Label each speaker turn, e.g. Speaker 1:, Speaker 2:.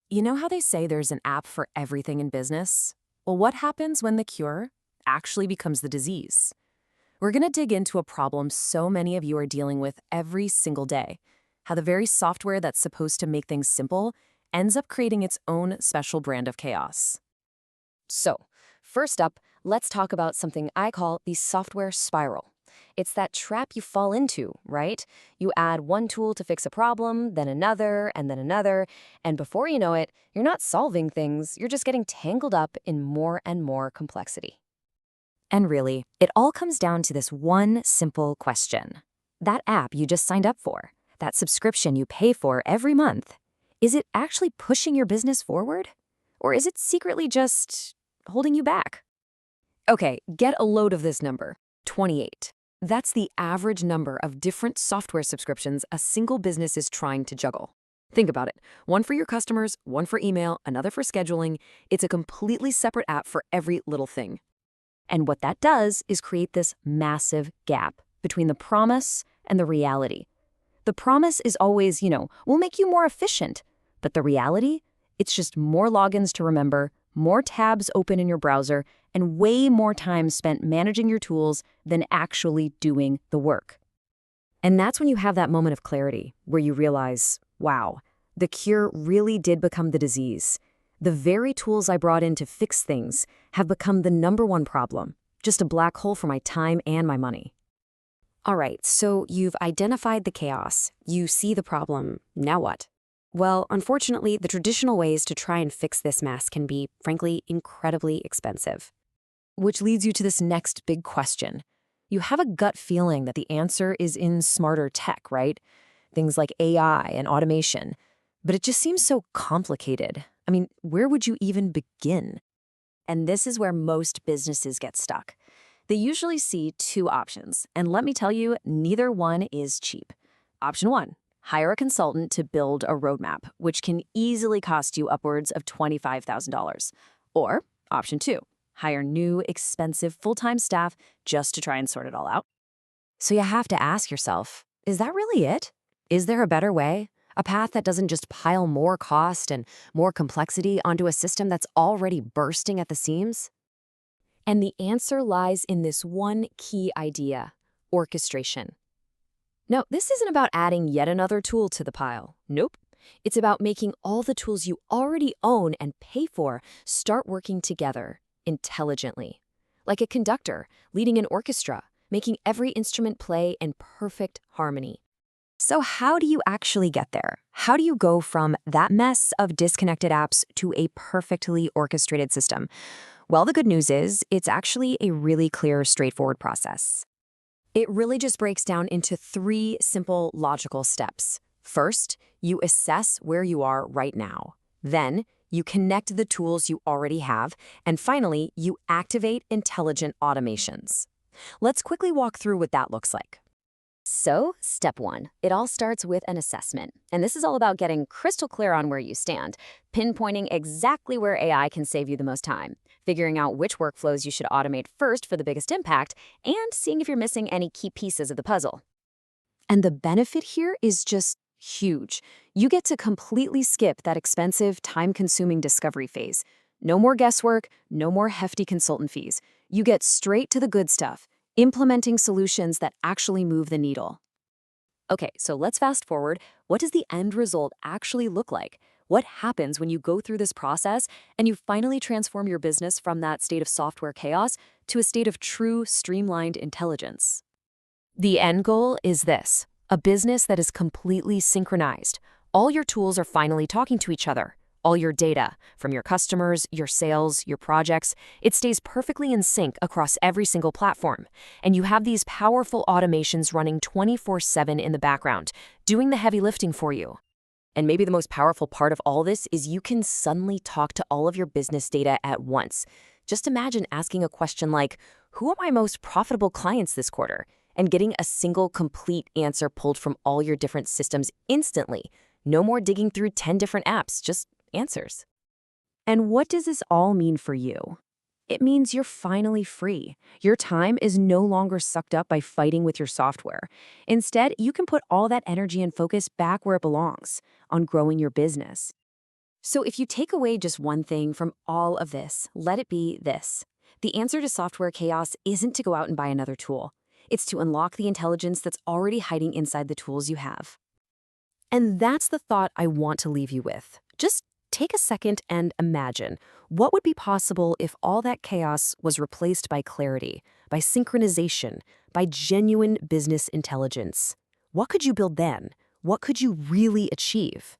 Speaker 1: You know how they say there's an app for everything in business? Well, what happens when the cure actually becomes the disease? We're going to dig into a problem so many of you are dealing with every single day: how the very software that's supposed to make things simple ends up creating its own special brand of chaos.
Speaker 2: So, first up, let's talk about something I call the software spiral. It's that trap you fall into, right? You add one tool to fix a problem, then another, and before you know it, you're not solving things, you're just getting tangled up in more and more complexity. And really, it all comes down to this one simple question. That app you just signed up for, that subscription you pay for every month, is it actually pushing your business forward? Or is it secretly just holding you back? Okay, get a load of this number: 28. That's the average number of different software subscriptions a single business is trying to juggle. Think about it: one for your customers, one for email, another for scheduling. It's a completely separate app for every little thing. And what that does is create this massive gap between the promise and the reality. The promise is always, we'll make you more efficient. But the reality? It's just more logins to remember, more tabs open in your browser, and way more time spent managing your tools than actually doing the work. And that's when you have that moment of clarity where you realize, wow, the cure really did become the disease. The very tools I brought in to fix things have become the number one problem, just a black hole for my time and my money. All right, so you've identified the chaos. You see the problem. Now what? Well, unfortunately, the traditional ways to try and fix this mess can be, frankly, incredibly expensive. Which leads you to this next big question. You have a gut feeling that the answer is in smarter tech, right? Things like AI and automation. But it just seems so complicated. I mean, where would you even begin? And this is where most businesses get stuck. They usually see two options, and let me tell you, neither one is cheap. Option one: hire a consultant to build a roadmap, which can easily cost you upwards of $25,000. Or option two: hire new, expensive full-time staff just to try and sort it all out. So you have to ask yourself, is that really it? Is there a better way? A path that doesn't just pile more cost and more complexity onto a system that's already bursting at the seams? And the answer lies in this one key idea: orchestration. No, this isn't about adding yet another tool to the pile. Nope. It's about making all the tools you already own and pay for start working together intelligently. Like a conductor leading an orchestra, making every instrument play in perfect harmony. So how do you actually get there? How do you go from that mess of disconnected apps to a perfectly orchestrated system? Well, the good news is it's actually a really clear, straightforward process. It really just breaks down into three simple, logical steps. First, you assess where you are right now. Then, you connect the tools you already have. And finally, you activate intelligent automations. Let's quickly walk through what that looks like. So, step one, it all starts with an assessment. And this is all about getting crystal clear on where you stand, pinpointing exactly where AI can save you the most time, figuring out which workflows you should automate first for the biggest impact, and seeing if you're missing any key pieces of the puzzle. And the benefit here is just huge. You get to completely skip that expensive, time-consuming discovery phase. No more guesswork, no more hefty consultant fees. You get straight to the good stuff: implementing solutions that actually move the needle. Okay, so let's fast forward. What does the end result actually look like? What happens when you go through this process and you finally transform your business from that state of software chaos to a state of true, streamlined intelligence? The end goal is this: a business that is completely synchronized. All your tools are finally talking to each other. All your data, from your customers, your sales, your projects, it stays perfectly in sync across every single platform. And you have these powerful automations running 24/7 in the background, doing the heavy lifting for you. And maybe the most powerful part of all this is you can suddenly talk to all of your business data at once. Just imagine asking a question like, who are my most profitable clients this quarter? And getting a single complete answer pulled from all your different systems instantly. No more digging through 10 different apps, just answers. And what does this all mean for you? It means you're finally free. Your time is no longer sucked up by fighting with your software. Instead, you can put all that energy and focus back where it belongs, on growing your business. So if you take away just one thing from all of this, let it be this. The answer to software chaos isn't to go out and buy another tool. It's to unlock the intelligence that's already hiding inside the tools you have. And that's the thought I want to leave you with. Just take a second and imagine what would be possible if all that chaos was replaced by clarity, by synchronization, by genuine business intelligence. What could you build then? What could you really achieve?